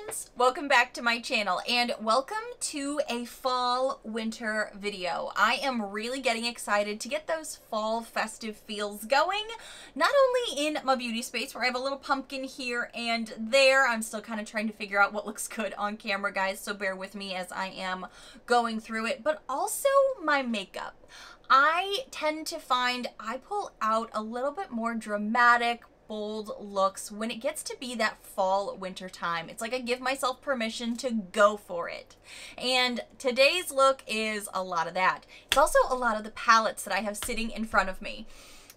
friends, welcome back to my channel and welcome to a fall winter video. I am really getting excited to get those fall festive feels going, not only in my beauty space where I have a little pumpkin here and there. I'm still kind of trying to figure out what looks good on camera, guys, so bear with me as I am going through it, but also my makeup. I tend to find I pull out a little bit more dramatic, bold looks when it gets to be that fall winter time. It's like I give myself permission to go for it. And today's look is a lot of that. It's also a lot of the palettes that I have sitting in front of me.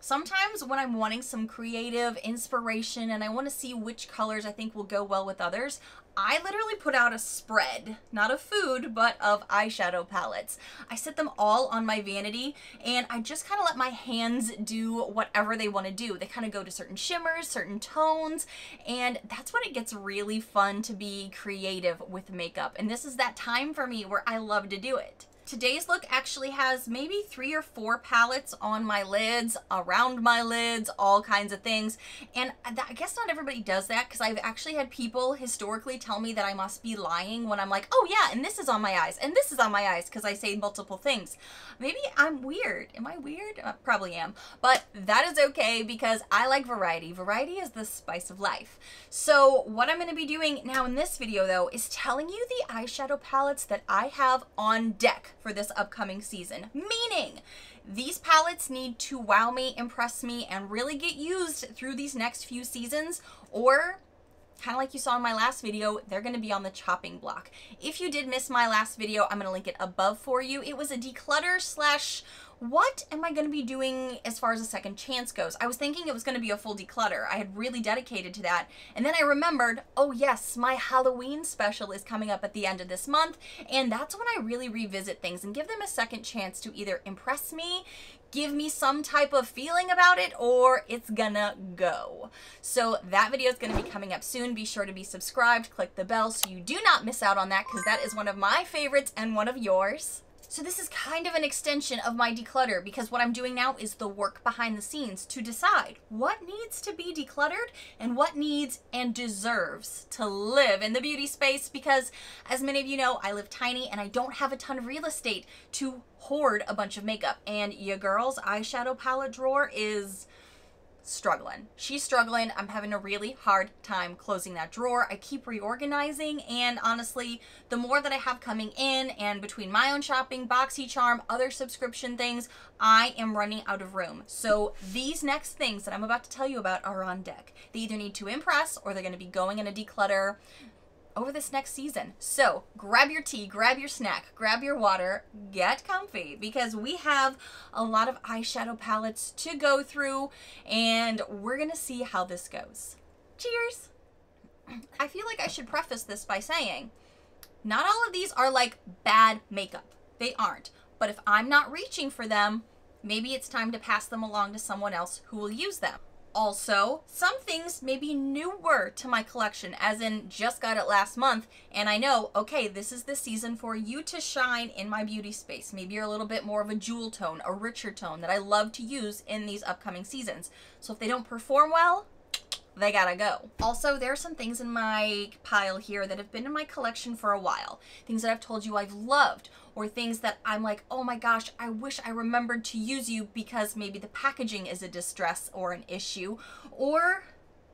Sometimes when I'm wanting some creative inspiration and I want to see which colors I think will go well with others, I literally put out a spread, not of food, but of eyeshadow palettes. I sit them all on my vanity and I just kind of let my hands do whatever they want to do. They kind of go to certain shimmers, certain tones, and that's when it gets really fun to be creative with makeup. And this is that time for me where I love to do it. Today's look actually has maybe 3 or 4 palettes on my lids, around my lids, all kinds of things. And I guess not everybody does that because I've actually had people historically tell me that I must be lying when I'm like, oh yeah, and this is on my eyes, and this is on my eyes, because I say multiple things. Maybe I'm weird. Am I weird? Probably am. But that is okay because I like variety. Variety is the spice of life. So what I'm going to be doing now in this video, though, is telling you the eyeshadow palettes that I have on deck for this upcoming season. Meaning, these palettes need to wow me, impress me, and really get used through these next few seasons, or kind of like you saw in my last video, they're going to be on the chopping block. If you did miss my last video, I'm going to link it above for you. It was a declutter slash what am I going to be doing as far as a second chance goes. I was thinking it was going to be a full declutter. I had really dedicated to that. And then I remembered, oh yes, my Halloween special is coming up at the end of this month. And that's when I really revisit things and give them a second chance to either impress me, give me some type of feeling about it, or it's gonna go. So that video is gonna be coming up soon. Be sure to be subscribed, click the bell so you do not miss out on that, because that is one of my favorites and one of yours. So this is kind of an extension of my declutter, because what I'm doing now is the work behind the scenes to decide what needs to be decluttered and what needs and deserves to live in the beauty space, because as many of you know, I live tiny and I don't have a ton of real estate to hoard a bunch of makeup, and your girl's eyeshadow palette drawer is struggling. She's struggling. I'm having a really hard time closing that drawer. I keep reorganizing, and honestly, the more that I have coming in, and between my own shopping, BoxyCharm, other subscription things, I am running out of room. So these next things that I'm about to tell you about are on deck. They either need to impress or they're going to be going in a declutter over this next season. So grab your tea, grab your snack, grab your water, get comfy, because we have a lot of eyeshadow palettes to go through and we're gonna see how this goes. Cheers! I feel like I should preface this by saying not all of these are like bad makeup. They aren't. But if I'm not reaching for them, maybe it's time to pass them along to someone else who will use them. Also, some things may be newer to my collection, as in just got it last month, and I know, okay, this is the season for you to shine in my beauty space. Maybe you're a little bit more of a jewel tone, a richer tone that I love to use in these upcoming seasons. So if they don't perform well, they gotta go. Also, there are some things in my pile here that have been in my collection for a while. Things that I've told you I've loved, or things that I'm like, oh my gosh, I wish I remembered to use you because maybe the packaging is a distress or an issue, or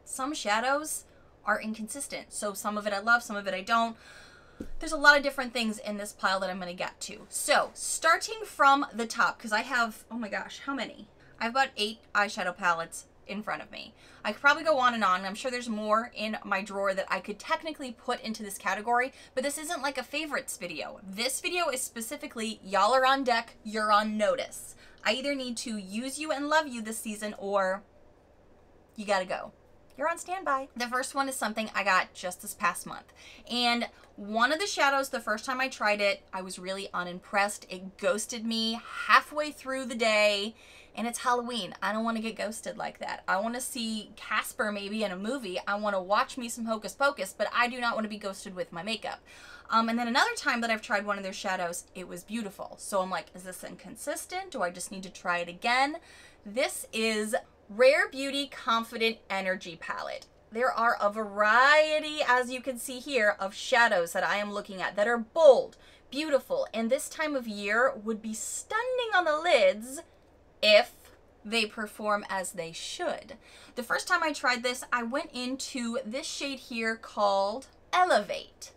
some shadows are inconsistent. So some of it I love, some of it I don't. There's a lot of different things in this pile that I'm gonna get to. So starting from the top, because I have, oh my gosh, how many? I have about 8 eyeshadow palettes in front of me. I could probably go on and on. I'm sure there's more in my drawer that I could technically put into this category, but this isn't like a favorites video. This video is specifically, y'all are on deck, you're on notice. I either need to use you and love you this season, or you gotta go. You're on standby. The first one is something I got just this past month. And one of the shadows, the first time I tried it, I was really unimpressed. It ghosted me halfway through the day. And it's Halloween. I don't want to get ghosted like that. I want to see Casper maybe in a movie. I want to watch me some Hocus Pocus, but I do not want to be ghosted with my makeup. And then another time that I've tried one of their shadows, it was beautiful. So I'm like, is this inconsistent? Do I just need to try it again? This is Rare Beauty Confident Energy Palette. there are a variety, as you can see here, of shadows that I am looking at that are bold, beautiful, and this time of year would be stunning on the lids if they perform as they should. The first time I tried this, I went into this shade here called Elevate.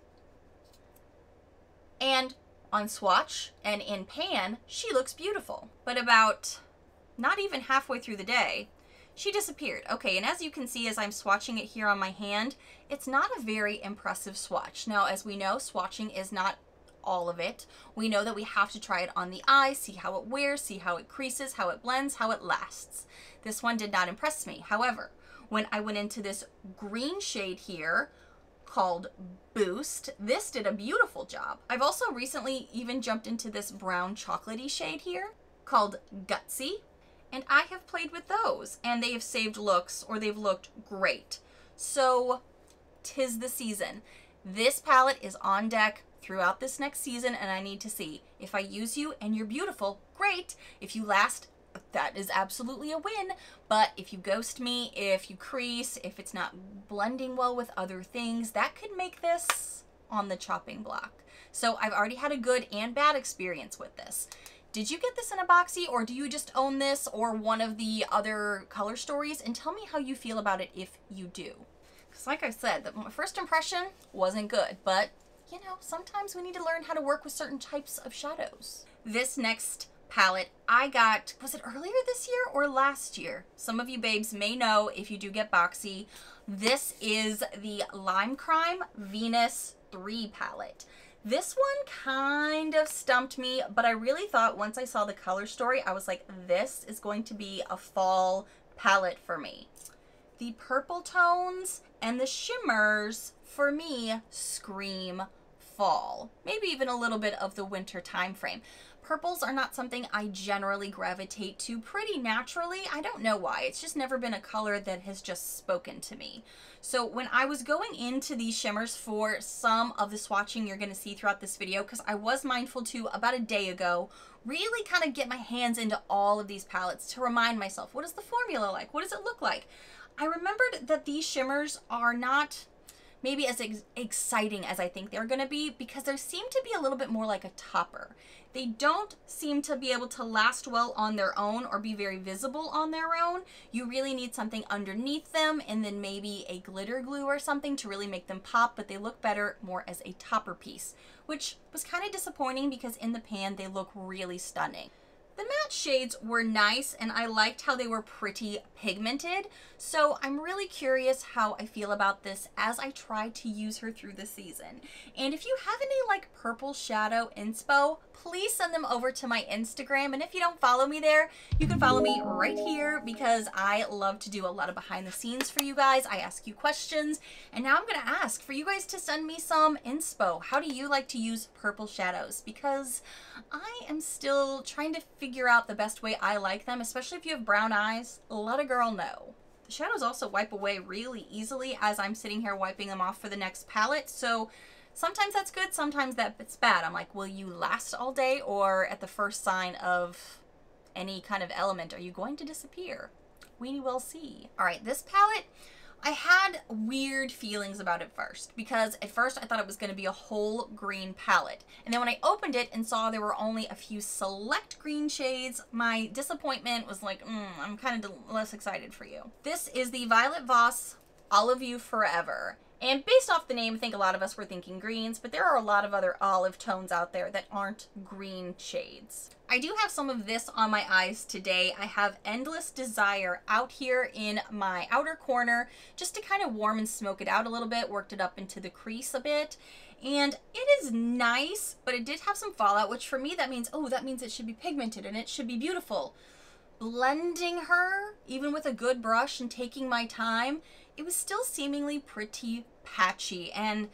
And on swatch and in pan, she looks beautiful. But about not even halfway through the day, she disappeared. Okay, and as you can see as I'm swatching it here on my hand, it's not a very impressive swatch. Now, as we know, swatching is not all of it. We know that we have to try it on the eye, see how it wears, see how it creases, how it blends, how it lasts. This one did not impress me. However, when I went into this green shade here called Boost, this did a beautiful job. I've also recently even jumped into this brown chocolatey shade here called Gutsy, and I have played with those and they have saved looks, or they've looked great. So 'tis the season. This palette is on deck throughout this next season, and I need to see if I use you and you're beautiful, great. If you last, that is absolutely a win. But if you ghost me, if you crease, if it's not blending well with other things, that could make this on the chopping block. So I've already had a good and bad experience with this. Did you get this in a boxy, or do you just own this or one of the other color stories? And tell me how you feel about it if you do. Because like I said, my first impression wasn't good, but you know, sometimes we need to learn how to work with certain types of shadows. This next palette I got, was it earlier this year or last year? Some of you babes may know if you do get boxy. This is the Lime Crime Venus 3 palette. This one kind of stumped me, but I really thought once I saw the color story, I was like, this is going to be a fall palette for me. The purple tones and the shimmers, for me, scream fall. Maybe even a little bit of the winter time frame. Purples are not something I generally gravitate to pretty naturally. I don't know why. It's just never been a color that has just spoken to me. So when I was going into these shimmers for some of the swatching you're going to see throughout this video, because I was mindful to, about a day ago, really kind of get my hands into all of these palettes to remind myself, what is the formula like? What does it look like? I remembered that these shimmers are not maybe as exciting as I think they're going to be, because they seem to be a little bit more like a topper. They don't seem to be able to last well on their own or be very visible on their own. You really need something underneath them, and then maybe a glitter glue or something to really make them pop, but they look better more as a topper piece, which was kind of disappointing because in the pan they look really stunning. The matte shades were nice, and I liked how they were pretty pigmented, so I'm really curious how I feel about this as I try to use her through the season. And if you have any like purple shadow inspo, please send them over to my Instagram, and if you don't follow me there, you can follow me right here, because I love to do a lot of behind the scenes for you guys. I ask you questions, and now I'm going to ask for you guys to send me some inspo. How do you like to use purple shadows? Because I am still trying to figure out the best way I like them, especially if you have brown eyes. Let a girl know. The shadows also wipe away really easily as I'm sitting here wiping them off for the next palette, so sometimes that's good, sometimes that's bad. I'm like, will you last all day, or at the first sign of any kind of element, are you going to disappear? We will see. All right, this palette, I had weird feelings about it first, because at first I thought it was going to be a whole green palette. And then when I opened it and saw there were only a few select green shades, my disappointment was like, I'm kind of less excited for you. This is the Violet Voss Opv Forever. And based off the name, I think a lot of us were thinking greens, but there are a lot of other olive tones out there that aren't green shades. I do have some of this on my eyes today. I have Endless Desire out here in my outer corner just to kind of warm and smoke it out a little bit, worked it up into the crease a bit. And it is nice, but it did have some fallout, which for me that means, oh, that means it should be pigmented and it should be beautiful. Blending her, even with a good brush and taking my time, it was still seemingly pretty patchy. And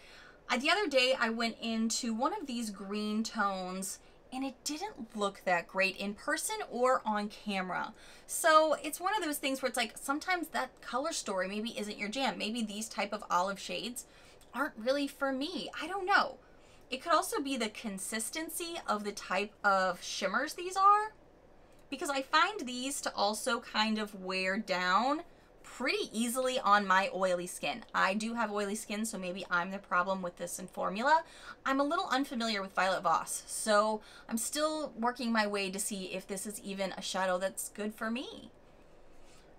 the other day I went into one of these green tones and it didn't look that great in person or on camera. So it's one of those things where it's like, sometimes that color story maybe isn't your jam. Maybe these type of olive shades aren't really for me. I don't know. It could also be the consistency of the type of shimmers these are, because I find these to also kind of wear down pretty easily on my oily skin. I do have oily skin, so maybe I'm the problem with this in formula. I'm a little unfamiliar with Violet Voss, so I'm still working my way to see if this is even a shadow that's good for me.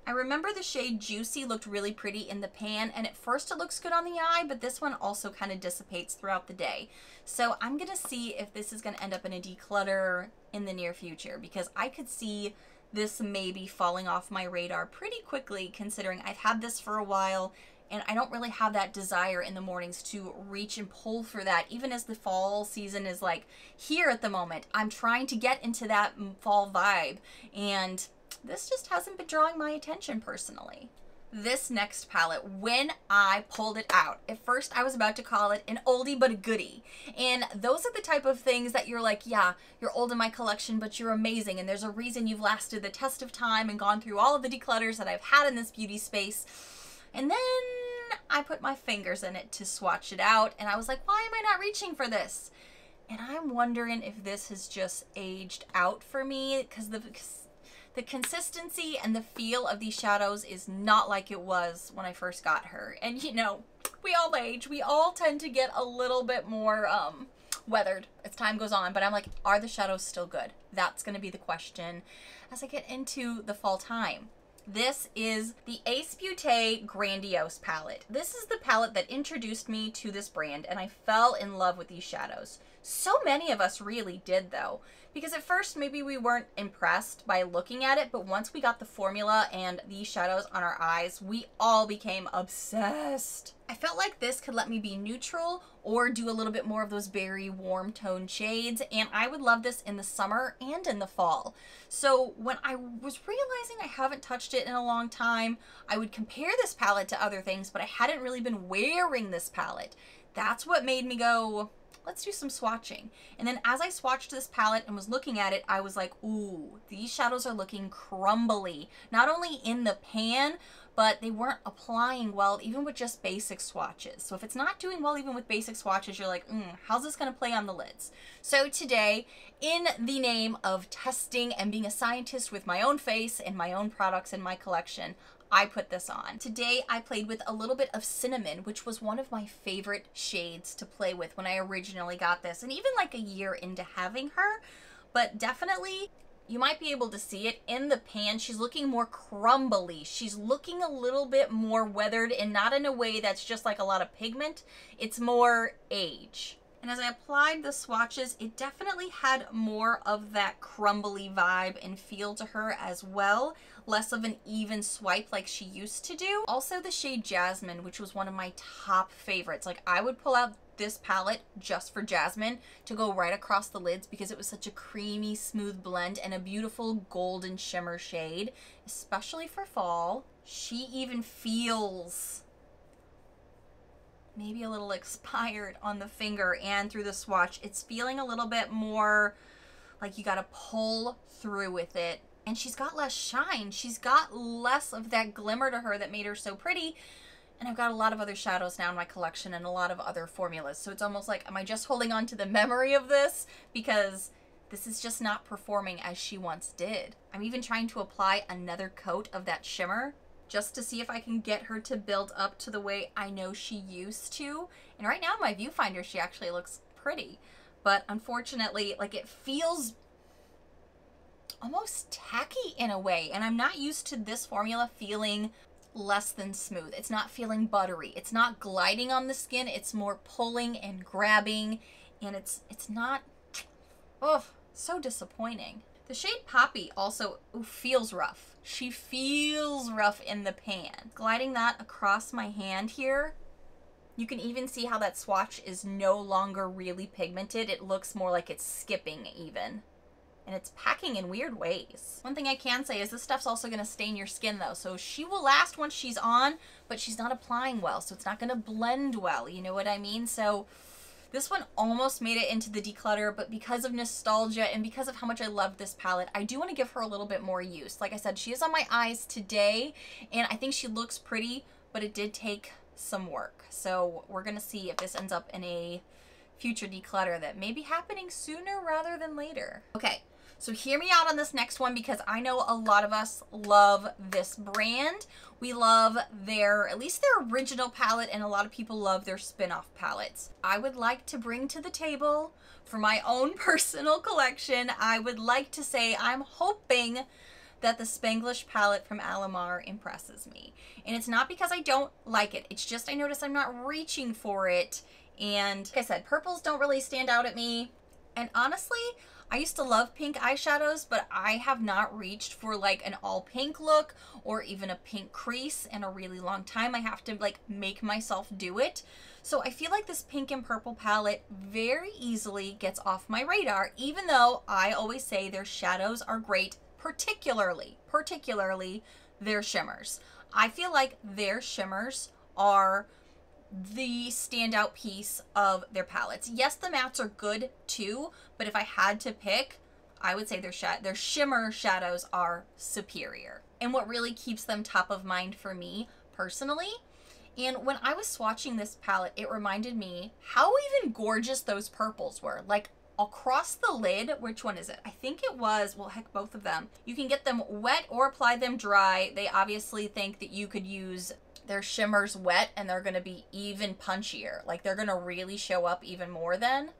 I remember the shade Juicy looked really pretty in the pan, and at first it looks good on the eye, but this one also kind of dissipates throughout the day. So I'm going to see if this is going to end up in a declutter in the near future, because I could see this maybe falling off my radar pretty quickly, considering I've had this for a while, and I don't really have that desire in the mornings to reach and pull for that, even as the fall season is like here at the moment. I'm trying to get into that fall vibe, and this just hasn't been drawing my attention personally. This next palette, when I pulled it out, at first I was about to call it an oldie but a goodie. And those are the type of things that you're like, yeah, you're old in my collection, but you're amazing. And there's a reason you've lasted the test of time and gone through all of the declutters that I've had in this beauty space. And then I put my fingers in it to swatch it out. And I was like, why am I not reaching for this? And I'm wondering if this has just aged out for me, because the consistency and the feel of these shadows is not like it was when I first got her. And you know, we all age. We all tend to get a little bit more weathered as time goes on. But I'm like, are the shadows still good? That's going to be the question as I get into the fall time. This is the Ace Beauté Grandiose palette. This is the palette that introduced me to this brand, and I fell in love with these shadows. So many of us really did, though, because at first maybe we weren't impressed by looking at it, but once we got the formula and these shadows on our eyes, we all became obsessed. I felt like this could let me be neutral or do a little bit more of those berry warm tone shades, and I would love this in the summer and in the fall. So when I was realizing I haven't touched it in a long time, I would compare this palette to other things, but I hadn't really been wearing this palette. That's what made me go, let's do some swatching. And then as I swatched this palette and was looking at it, I was like, ooh, these shadows are looking crumbly. Not only in the pan, but they weren't applying well even with just basic swatches. So if it's not doing well even with basic swatches, you're like, how's this gonna play on the lids? So today, in the name of testing and being a scientist with my own face and my own products in my collection, I put this on. Today I played with a little bit of Cinnamon, which was one of my favorite shades to play with when I originally got this, and even like a year into having her. But definitely, you might be able to see it in the pan. She's looking more crumbly. She's looking a little bit more weathered, and not in a way that's just like a lot of pigment. It's more age. And as I applied the swatches, it definitely had more of that crumbly vibe and feel to her as well. Less of an even swipe like she used to do. Also the shade Jasmine, which was one of my top favorites. Like, I would pull out this palette just for Jasmine to go right across the lids because it was such a creamy, smooth blend and a beautiful golden shimmer shade, especially for fall. She even feels maybe a little expired on the finger and through the swatch. It's feeling a little bit more like you gotta pull through with it. And she's got less shine. She's got less of that glimmer to her that made her so pretty. And I've got a lot of other shadows now in my collection and a lot of other formulas. So it's almost like, am I just holding on to the memory of this? Because this is just not performing as she once did. I'm even trying to apply another coat of that shimmer just to see if I can get her to build up to the way I know she used to. And right now in my viewfinder, she actually looks pretty. But unfortunately, like, it feels almost tacky in a way. And I'm not used to this formula feeling less than smooth. It's not feeling buttery. It's not gliding on the skin. It's more pulling and grabbing. And it's not, oh, so disappointing. The shade Poppy also feels rough. She feels rough in the pan. Gliding that across my hand here, you can even see how that swatch is no longer really pigmented. It looks more like it's skipping even. And it's packing in weird ways. One thing I can say is this stuff's also gonna stain your skin though. So she will last once she's on, but she's not applying well. So it's not gonna blend well, you know what I mean? So this one almost made it into the declutter, but because of nostalgia and because of how much I loved this palette, I do want to give her a little bit more use. Like I said, she is on my eyes today, and I think she looks pretty, but it did take some work. So we're going to see if this ends up in a future declutter that may be happening sooner rather than later. Okay, So hear me out on this next one because I know a lot of us love this brand. We love at least their original palette, and a lot of people love their spin-off palettes. I would like to bring to the table for my own personal collection, I would like to say I'm hoping that the Spanglish palette from Alamar impresses me. And it's not because I don't like it. It's just I notice I'm not reaching for it. And like I said, purples don't really stand out at me. And honestly, I used to love pink eyeshadows, but I have not reached for like an all pink look or even a pink crease in a really long time. I have to like make myself do it. So I feel like this pink and purple palette very easily gets off my radar, even though I always say their shadows are great, particularly their shimmers. I feel like their shimmers are the standout piece of their palettes. Yes, the mattes are good too, but if I had to pick, I would say their shimmer shadows are superior. And what really keeps them top of mind for me personally, and when I was swatching this palette, it reminded me how even gorgeous those purples were. Like across the lid, which one is it? I think it was, well, heck, both of them. You can get them wet or apply them dry. They obviously think that you could use their shimmers wet and they're gonna be even punchier. Like they're gonna really show up even more then.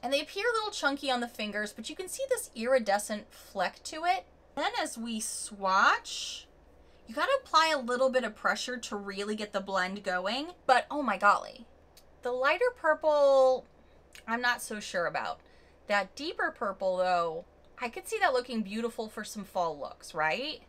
And they appear a little chunky on the fingers, but you can see this iridescent fleck to it. Then as we swatch, you gotta apply a little bit of pressure to really get the blend going. But oh my golly, the lighter purple, I'm not so sure about. That deeper purple though, I could see that looking beautiful for some fall looks, right?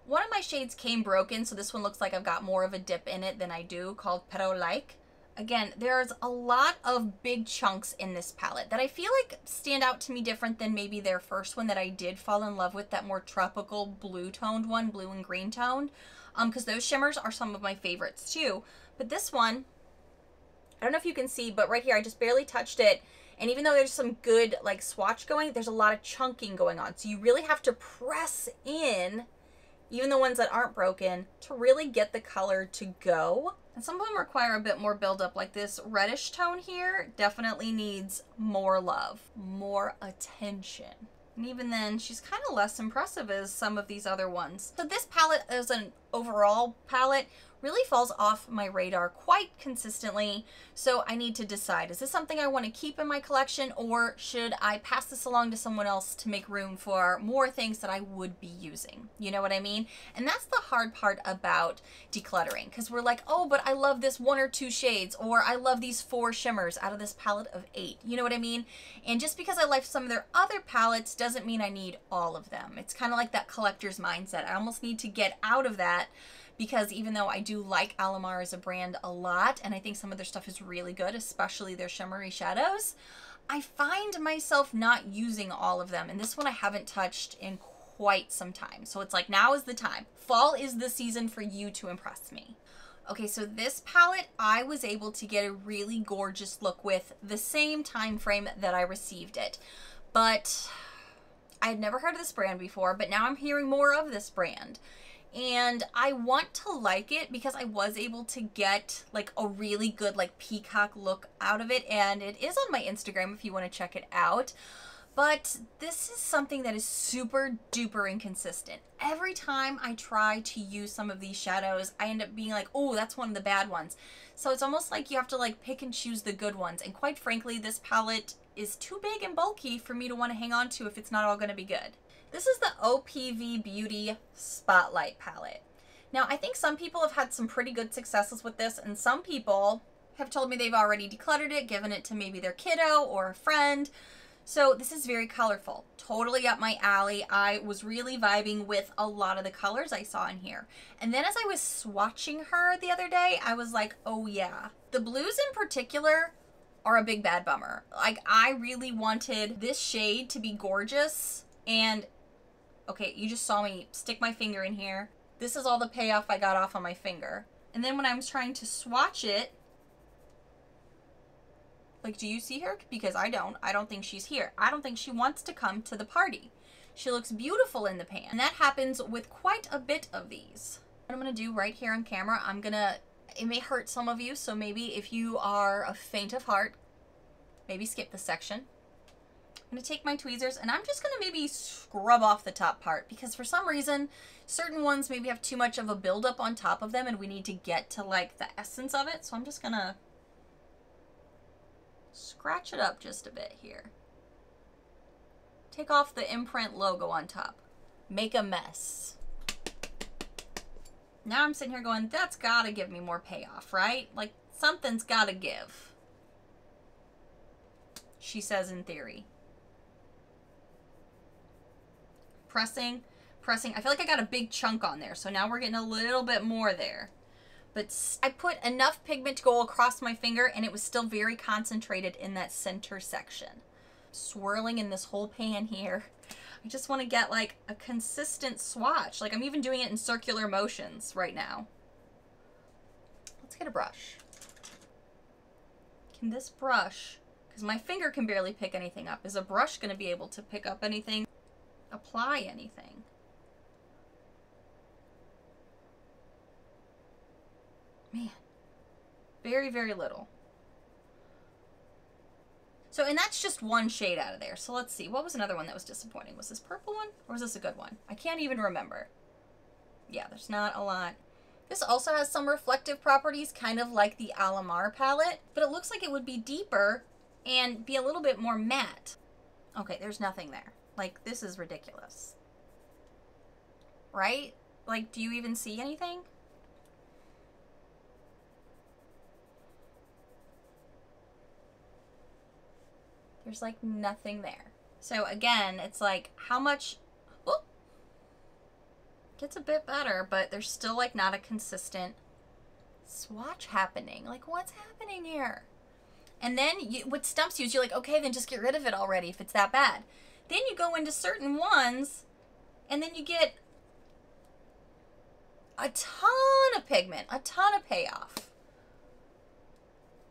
One of my shades came broken, so this one looks like I've got more of a dip in it than I do, called Pero Like. Again, there's a lot of big chunks in this palette that I feel like stand out to me different than maybe their first one that I did fall in love with, that more tropical blue toned one, blue and green toned, because those shimmers are some of my favorites too. But this one, I don't know if you can see, but right here I just barely touched it, and even though there's some good like swatch going, there's a lot of chunking going on, so you really have to press in, even the ones that aren't broken, to really get the color to go. And some of them require a bit more buildup, like this reddish tone here definitely needs more love, more attention. And even then, she's kind of less impressive as some of these other ones. So this palette as an overall palette really falls off my radar quite consistently. So I need to decide, is this something I want to keep in my collection, or should I pass this along to someone else to make room for more things that I would be using? You know what I mean? And that's the hard part about decluttering, because we're like, oh, but I love this 1 or 2 shades, or I love these 4 shimmers out of this palette of 8. You know what I mean? And just because I like some of their other palettes doesn't mean I need all of them. It's kind of like that collector's mindset. I almost need to get out of that, because even though I do like Alamar as a brand a lot, and I think some of their stuff is really good, especially their shimmery shadows, I find myself not using all of them. And this one I haven't touched in quite some time. So it's like, now is the time. Fall is the season for you to impress me. Okay, so this palette I was able to get a really gorgeous look with the same time frame that I received it. But I had never heard of this brand before, but now I'm hearing more of this brand. And I want to like it because I was able to get like a really good like peacock look out of it, and it is on my Instagram if you want to check it out. But this is something that is super duper inconsistent. Every time I try to use some of these shadows, I end up being like, oh, that's one of the bad ones. So it's almost like you have to like pick and choose the good ones. And quite frankly, this palette is too big and bulky for me to want to hang on to if it's not all going to be good. This is the Opv Spotlight Palette. Now, I think some people have had some pretty good successes with this, and some people have told me they've already decluttered it, given it to maybe their kiddo or a friend. So this is very colorful, totally up my alley. I was really vibing with a lot of the colors I saw in here. And then as I was swatching her the other day, I was like, oh yeah. The blues in particular are a big bad bummer. Like, I really wanted this shade to be gorgeous, and okay, you just saw me stick my finger in here. This is all the payoff I got off on my finger. And then when I was trying to swatch it, like, do you see her? Because I don't think she's here. I don't think she wants to come to the party. She looks beautiful in the pan. And that happens with quite a bit of these. What I'm gonna do right here on camera, it may hurt some of you, so maybe if you are a faint of heart, maybe skip this section. I'm going to take my tweezers and I'm just going to maybe scrub off the top part, because for some reason, certain ones maybe have too much of a buildup on top of them and we need to get to like the essence of it. So I'm just going to scratch it up just a bit here. Take off the imprint logo on top. Make a mess. Now I'm sitting here going, that's got to give me more payoff, right? Like something's got to give. She says in theory. Pressing. I feel like I got a big chunk on there, so now we're getting a little bit more there. But I put enough pigment to go across my finger, and it was still very concentrated in that center section. Swirling in this whole pan here. I just want to get like a consistent swatch. Like I'm even doing it in circular motions right now. Let's get a brush. Can this brush, because my finger can barely pick anything up, is a brush going to be able to pick up anything? Apply anything? Man, very, very little. So, and that's just one shade out of there. So let's see. What was another one that was disappointing? Was this purple one or was this a good one? I can't even remember. Yeah, there's not a lot. This also has some reflective properties, kind of like the Alamar palette, but it looks like it would be deeper and be a little bit more matte. Okay, there's nothing there. Like, this is ridiculous. Right? Like, do you even see anything? There's like nothing there. So again, it's like how much, oh, gets a bit better, but there's still like not a consistent swatch happening. Like what's happening here? And then what stumps you is you're like, okay, then just get rid of it already if it's that bad. Then you go into certain ones and then you get a ton of pigment, a ton of payoff.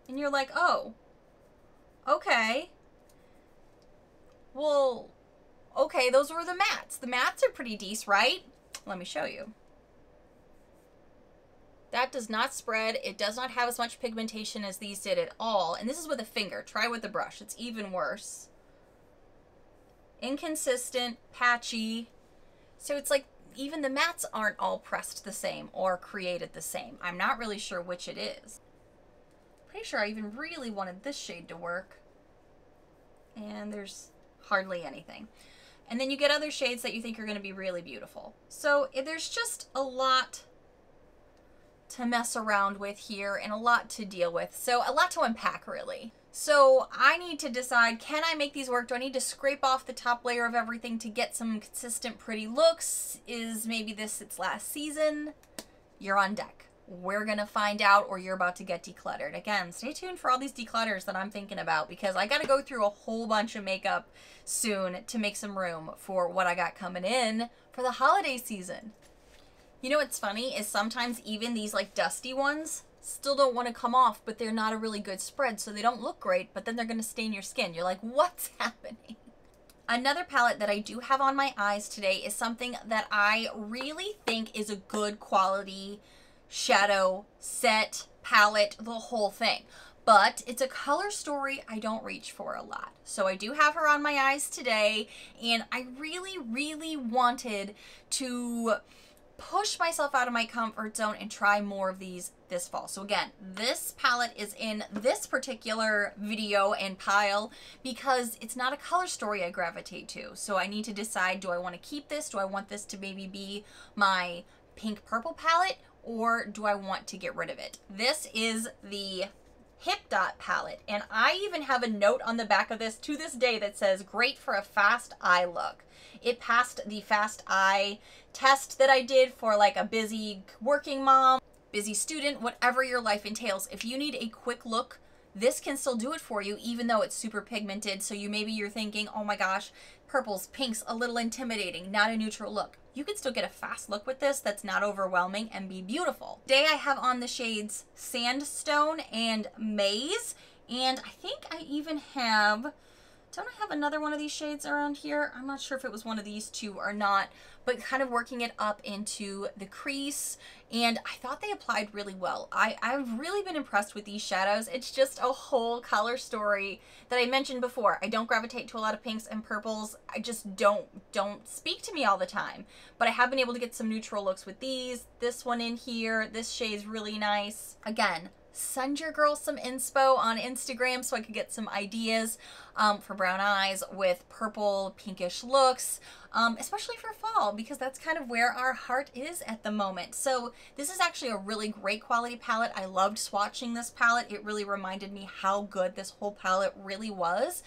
And you're like, oh, okay. Well, okay, those were the mattes. The mattes are pretty decent, right? Let me show you. That does not spread. It does not have as much pigmentation as these did at all. And this is with a finger. Try with a brush. It's even worse. Inconsistent, patchy. So it's like even the mattes aren't all pressed the same or created the same. I'm not really sure which it is. Pretty sure I even really wanted this shade to work. And there's hardly anything. And then you get other shades that you think are going to be really beautiful. So there's just a lot to mess around with here and a lot to deal with. So a lot to unpack really. So I need to decide, can I make these work? Do I need to scrape off the top layer of everything to get some consistent pretty looks? Is maybe this its last season? You're on deck. We're gonna find out, or you're about to get decluttered. Again, stay tuned for all these declutters that I'm thinking about, because I gotta go through a whole bunch of makeup soon to make some room for what I got coming in for the holiday season. You know what's funny is sometimes even these like dusty ones still don't want to come off, but they're not a really good spread, so they don't look great, but then they're gonna stain your skin. You're like, what's happening? Another palette that I do have on my eyes today is something that I really think is a good quality shadow set, palette, the whole thing. But it's a color story I don't reach for a lot. So I do have her on my eyes today, and I really, really wanted to push myself out of my comfort zone and try more of these this fall. So again, this palette is in this particular video and pile because it's not a color story I gravitate to. So I need to decide, do I want to keep this? Do I want this to maybe be my pink purple palette? Or do I want to get rid of it? This is the Hip Dot palette, and I even have a note on the back of this to this day that says, great for a fast eye look. It passed the fast eye test that I did for like a busy working mom, busy student, whatever your life entails. If you need a quick look, this can still do it for you, even though it's super pigmented. So you're thinking, oh my gosh, purples, pinks, a little intimidating, not a neutral look. You can still get a fast look with this that's not overwhelming and be beautiful. Today I have on the shades Sandstone and Maze, and I think I even have Don't I have another one of these shades around here? I'm not sure if it was one of these two or not, but kind of working it up into the crease, and I thought they applied really well. I've really been impressed with these shadows. It's just a whole color story that I mentioned before. I don't gravitate to a lot of pinks and purples. I just don't speak to me all the time, but I have been able to get some neutral looks with these. This one in here, this shade's really nice. Again, send your girl some inspo on Instagram so I could get some ideas for brown eyes with purple pinkish looks, especially for fall, because that's kind of where our heart is at the moment. So this is actually a really great quality palette. I loved swatching this palette. It really reminded me how good this whole palette really was.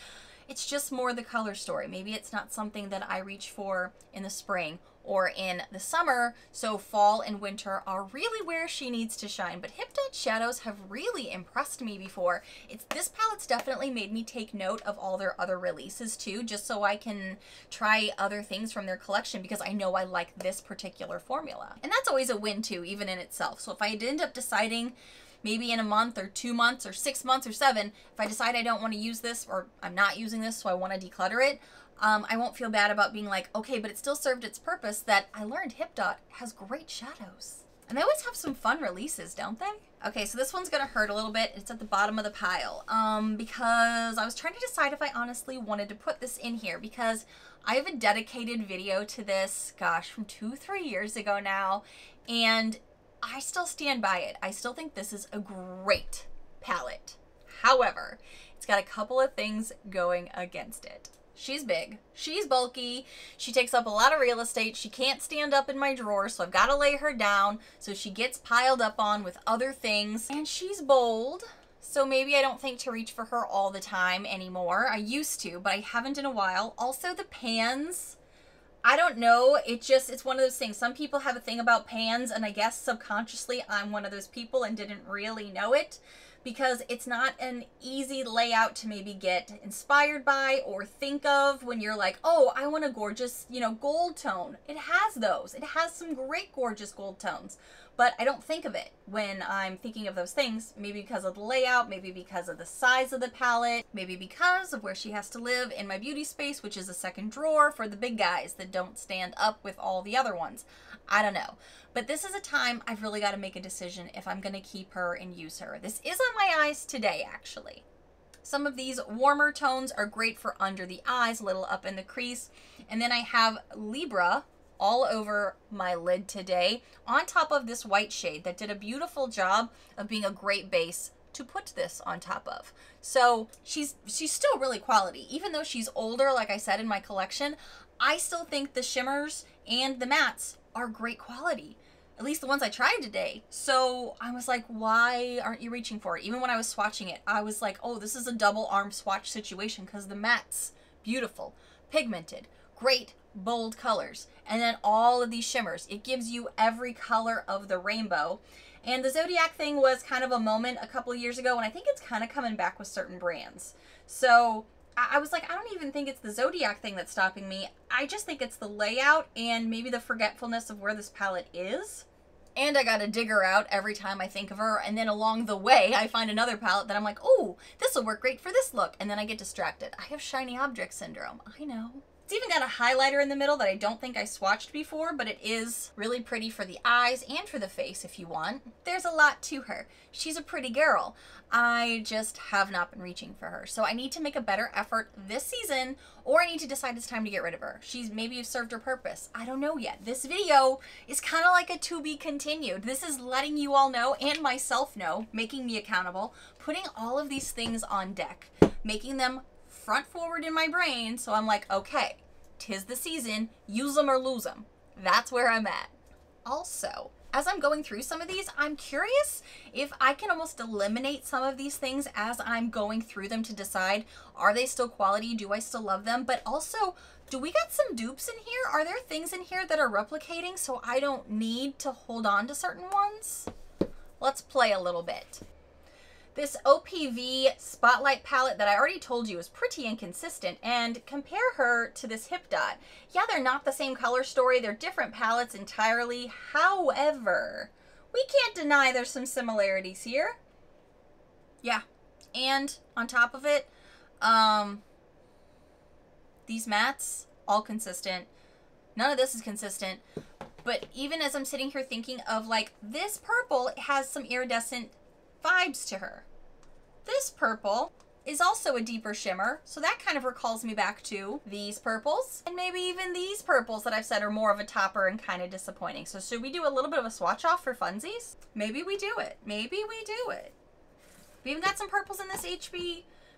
It's just more the color story. Maybe it's not something that I reach for in the spring or in the summer, so fall and winter are really where she needs to shine. But Hip Dot Shadows have really impressed me before. This palette's definitely made me take note of all their other releases too, just so I can try other things from their collection, because I know I like this particular formula. And that's always a win too, even in itself. So if I end up deciding maybe in a month or 2 months or 6 months or 7, if I decide I don't want to use this, or I'm not using this so I want to declutter it, I won't feel bad about being like, okay, but it still served its purpose, that I learned Hip Dot has great shadows. And they always have some fun releases, don't they? Okay, so this one's gonna hurt a little bit. It's at the bottom of the pile, because I was trying to decide if I honestly wanted to put this in here, because I have a dedicated video to this, gosh, from 2-3 years ago now, and I still stand by it. I still think this is a great palette. However, it's got a couple of things going against it. She's big, she's bulky, she takes up a lot of real estate, she can't stand up in my drawer, so I've got to lay her down so she gets piled up on with other things, and she's bold, so maybe I don't think to reach for her all the time anymore. I used to, but I haven't in a while. Also, the pans, I don't know, it's one of those things. Some people have a thing about pans, and I guess subconsciously I'm one of those people and didn't really know it, because it's not an easy layout to maybe get inspired by or think of when you're like, oh, I want a gorgeous, you know, gold tone. It has those. It has some great gorgeous gold tones, but I don't think of it when I'm thinking of those things, maybe because of the layout, maybe because of the size of the palette, maybe because of where she has to live in my beauty space, which is a second drawer for the big guys that don't stand up with all the other ones. I don't know. But this is a time I've really got to make a decision if I'm going to keep her and use her. This is on my eyes today, actually. Some of these warmer tones are great for under the eyes, a little up in the crease. And then I have Libra all over my lid today, on top of this white shade that did a beautiful job of being a great base to put this on top of. So she's still really quality. Even though she's older, like I said, in my collection, I still think the shimmers and the mattes are great quality. At least the ones I tried today. So I was like, why aren't you reaching for it? Even when I was swatching it, I was like, oh, this is a double arm swatch situation, because the mattes, beautiful, pigmented, great, bold colors. And then all of these shimmers. It gives you every color of the rainbow. And the Zodiac thing was kind of a moment a couple of years ago, and I think it's kind of coming back with certain brands. So I was like, I don't even think it's the Zodiac thing that's stopping me. I just think it's the layout and maybe the forgetfulness of where this palette is. And I gotta dig her out every time I think of her, and then along the way I find another palette that I'm like, oh, this will work great for this look, and then I get distracted. I have shiny object syndrome. I know. It's even got a highlighter in the middle that I don't think I swatched before, but it is really pretty for the eyes and for the face if you want. There's a lot to her. She's a pretty girl. I just have not been reaching for her. So I need to make a better effort this season, or I need to decide it's time to get rid of her. She's maybe served her purpose. I don't know yet. This video is kind of like a to be continued. This is letting you all know, and myself know, making me accountable, putting all of these things on deck, making them front forward in my brain, so I'm like, okay, 'tis the season, use them or lose them. That's where I'm at. Also, as I'm going through some of these, I'm curious if I can almost eliminate some of these things as I'm going through them to decide, are they still quality? Do I still love them? But also, do we got some dupes in here? Are there things in here that are replicating so I don't need to hold on to certain ones? Let's play a little bit. This Opv Spotlight Palette that I already told you is pretty inconsistent, and compare her to this Hip Dot. Yeah, they're not the same color story. They're different palettes entirely. However, we can't deny there's some similarities here. Yeah, and on top of it, These mattes, all consistent. None of this is consistent. But even as I'm sitting here thinking of like, this purple has some iridescent vibes to her. This purple is also a deeper shimmer, so that kind of recalls me back to these purples. And maybe even these purples that I've said are more of a topper and kind of disappointing. So should we do a little bit of a swatch off for funsies? Maybe we do it. Maybe we do it. We even got some purples in this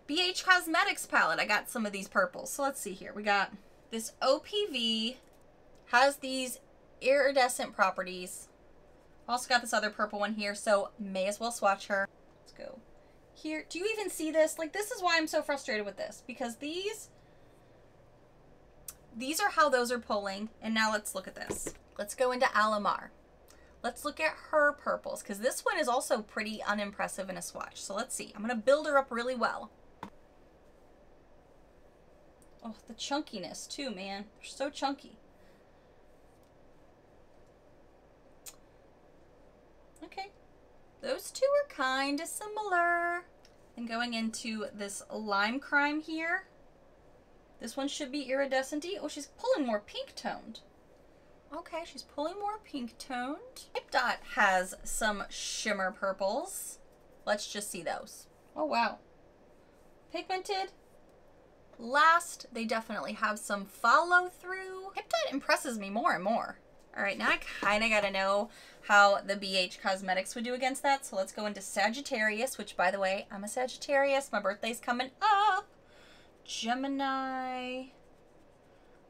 BH Cosmetics palette. I got some of these purples. So let's see here. We got this OPV, has these iridescent properties. Also got this other purple one here, so may as well swatch her. Let's go here. Do you even see this? Like, this is why I'm so frustrated with this, because these are how those are pulling. And now let's look at this. Let's go into Alamar. Let's look at her purples, because this one is also pretty unimpressive in a swatch. So let's see. I'm going to build her up really well. Oh, the chunkiness too, man. They're so chunky. Okay. Those two are kind of similar. And going into this Lime Crime here. This one should be iridescent-y. Oh, she's pulling more pink toned. Okay, she's pulling more pink toned. Lip Dot has some shimmer purples. Let's just see those. Oh, wow. Pigmented. Last, they definitely have some follow through. Lip Dot impresses me more and more. All right, now I kind of got to know how the BH Cosmetics would do against that. So let's go into Sagittarius, which, by the way, I'm a Sagittarius. My birthday's coming up. Gemini.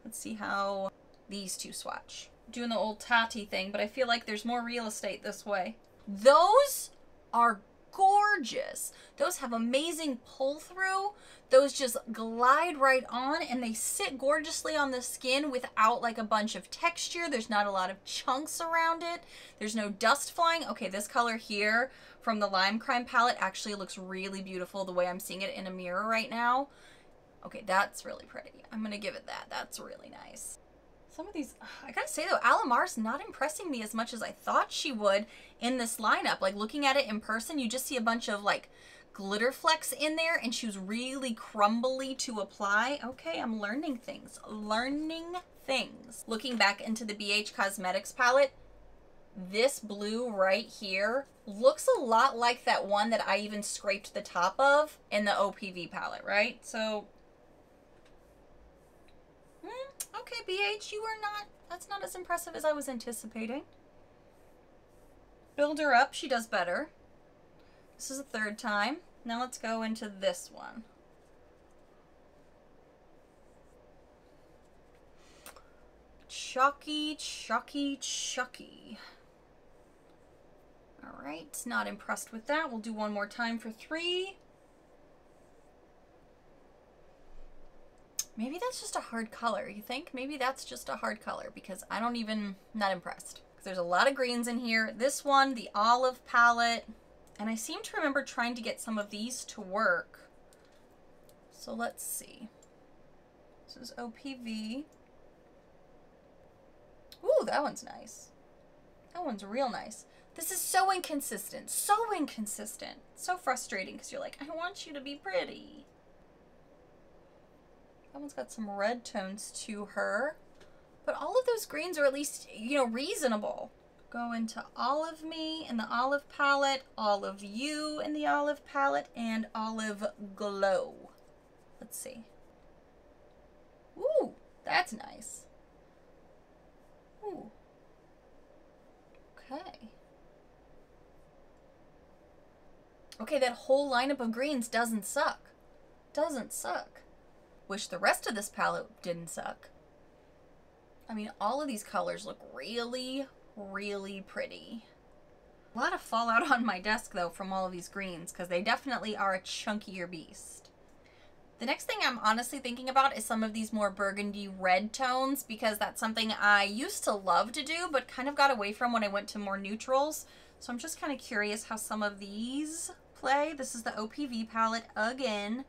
Let's see how these two swatch. Doing the old Tati thing, but I feel like there's more real estate this way. Those are gorgeous. Those have amazing pull through. Those just glide right on and they sit gorgeously on the skin without like a bunch of texture. There's not a lot of chunks around it. There's no dust flying. Okay, this color here from the Lime Crime palette actually looks really beautiful the way I'm seeing it in a mirror right now. Okay, that's really pretty. I'm gonna give it that. That's really nice. Some of these, I gotta say though, Alamar's not impressing me as much as I thought she would in this lineup. Like looking at it in person, you just see a bunch of like glitter flecks in there and she was really crumbly to apply. Okay, I'm learning things. Learning things. Looking back into the BH Cosmetics palette, this blue right here looks a lot like that one that I even scraped the top of in the OPV palette, right? So okay, BH, you are not, that's not as impressive as I was anticipating. Build her up, she does better. This is the third time. Now let's go into this one. Chucky, Chucky, Chucky. All right, not impressed with that. We'll do one more time for 3. Maybe that's just a hard color, you think? Maybe that's just a hard color because I don't even, not impressed. There's a lot of greens in here. This one, the olive palette, and I seem to remember trying to get some of these to work. So let's see. This is OPV. Ooh, that one's nice. That one's real nice. This is so inconsistent, so inconsistent. So frustrating because you're like, I want you to be pretty. That one's got some red tones to her. But all of those greens are at least, you know, reasonable. Go into Olive Me in the Olive palette, Olive You in the Olive palette, and Olive Glow. Let's see. Ooh, that's nice. Ooh. Okay. Okay, that whole lineup of greens doesn't suck. Doesn't suck. Wish the rest of this palette didn't suck. I mean, all of these colors look really, really pretty. A lot of fallout on my desk, though, from all of these greens, because they definitely are a chunkier beast. The next thing I'm honestly thinking about is some of these more burgundy red tones, because that's something I used to love to do, but kind of got away from when I went to more neutrals. So I'm just kind of curious how some of these play. This is the OPV palette again.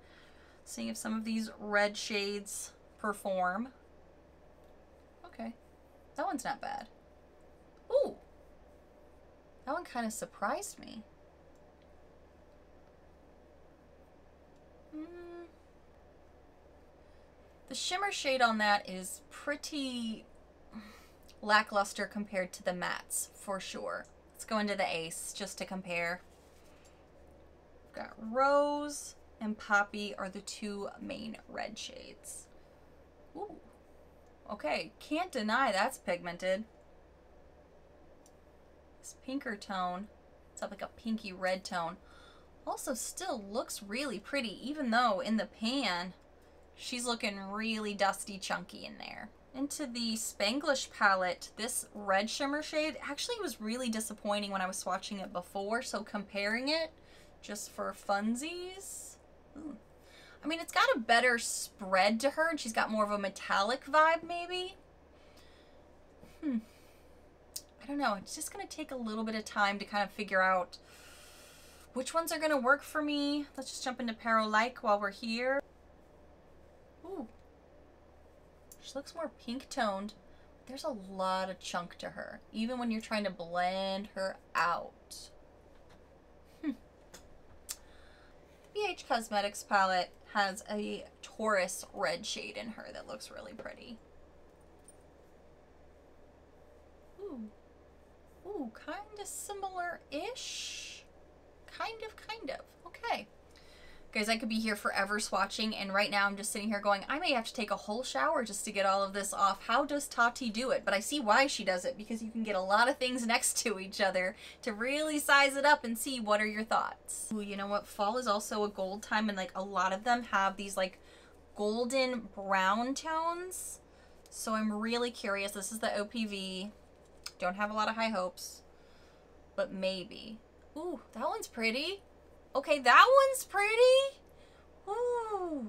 Seeing if some of these red shades perform. Okay, that one's not bad. Ooh, that one kind of surprised me. The the shimmer shade on that is pretty lackluster compared to the mattes, for sure. Let's go into the Ace just to compare. We've got Rose and Poppy are the two main red shades. Ooh. Okay, can't deny that's pigmented. This pinker tone, it's up like a pinky red tone, also still looks really pretty, even though in the pan, she's looking really dusty chunky in there. Into the Spanglish palette, this red shimmer shade actually was really disappointing when I was swatching it before, so comparing it just for funsies. Ooh. I mean, it's got a better spread to her, and she's got more of a metallic vibe, maybe. I don't know. It's just going to take a little bit of time to kind of figure out which ones are going to work for me. Let's just jump into Parolike while we're here. Ooh. She looks more pink toned. There's a lot of chunk to her, even when you're trying to blend her out. BH Cosmetics palette has a Taurus red shade in her that looks really pretty. Ooh. Ooh, kind of similar-ish. Kind of. Okay. Guys, I could be here forever swatching, and right now I'm just sitting here going, I may have to take a whole shower just to get all of this off. How does Tati do it? But I see why she does it, because you can get a lot of things next to each other to really size it up and see what are your thoughts. Ooh, you know what? Fall is also a gold time, and like a lot of them have these like golden brown tones. So I'm really curious. This is the OPV. Don't have a lot of high hopes, but maybe. Ooh, that one's pretty. Okay, that one's pretty. Ooh.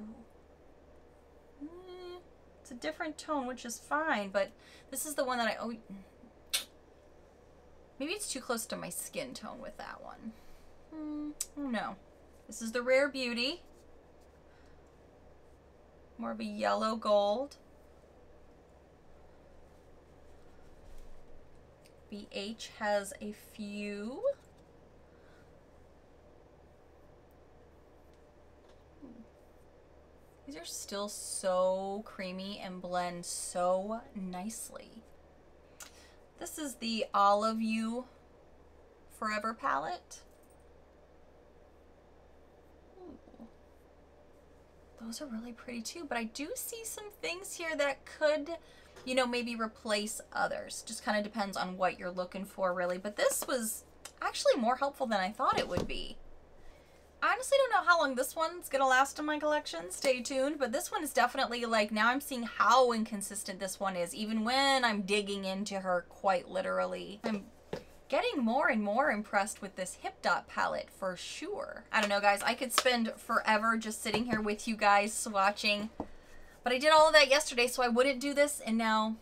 It's a different tone, which is fine, but this is the one that maybe it's too close to my skin tone with that one. I don't know. This is the Rare Beauty. More of a yellow gold. BH has a few. These are still so creamy and blend so nicely. This is the Opv Forever palette. Ooh. Those are really pretty too, but I do see some things here that could, you know, maybe replace others. Just kind of depends on what you're looking for, really. But this was actually more helpful than I thought it would be. I honestly don't know how long this one's gonna last in my collection. Stay tuned. But this one is definitely like, now I'm seeing how inconsistent this one is, even when I'm digging into her quite literally. I'm getting more and more impressed with this Hip Dot palette for sure. I don't know, guys. I could spend forever just sitting here with you guys swatching. But I did all of that yesterday, so I wouldn't do this, and now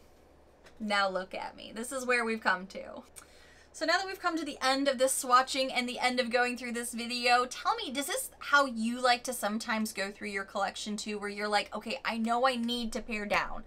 look at me. This is where we've come to. So now that we've come to the end of this swatching and the end of going through this video, tell me, does this how you like to sometimes go through your collection too, where you're like, okay, I know I need to pare down.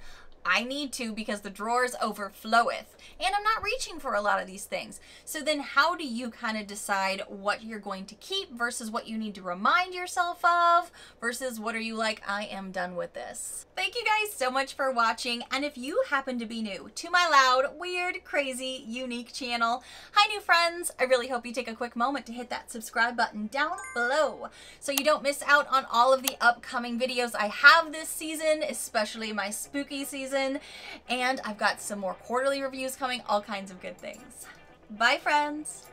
I need to because the drawers overfloweth and I'm not reaching for a lot of these things. So then how do you kind of decide what you're going to keep versus what you need to remind yourself of versus what are you like, I am done with this. Thank you guys so much for watching. And if you happen to be new to my loud, weird, crazy, unique channel, hi new friends. I really hope you take a quick moment to hit that subscribe button down below so you don't miss out on all of the upcoming videos I have this season, especially my spooky season. And I've got some more quarterly reviews coming, all kinds of good things. Bye, friends.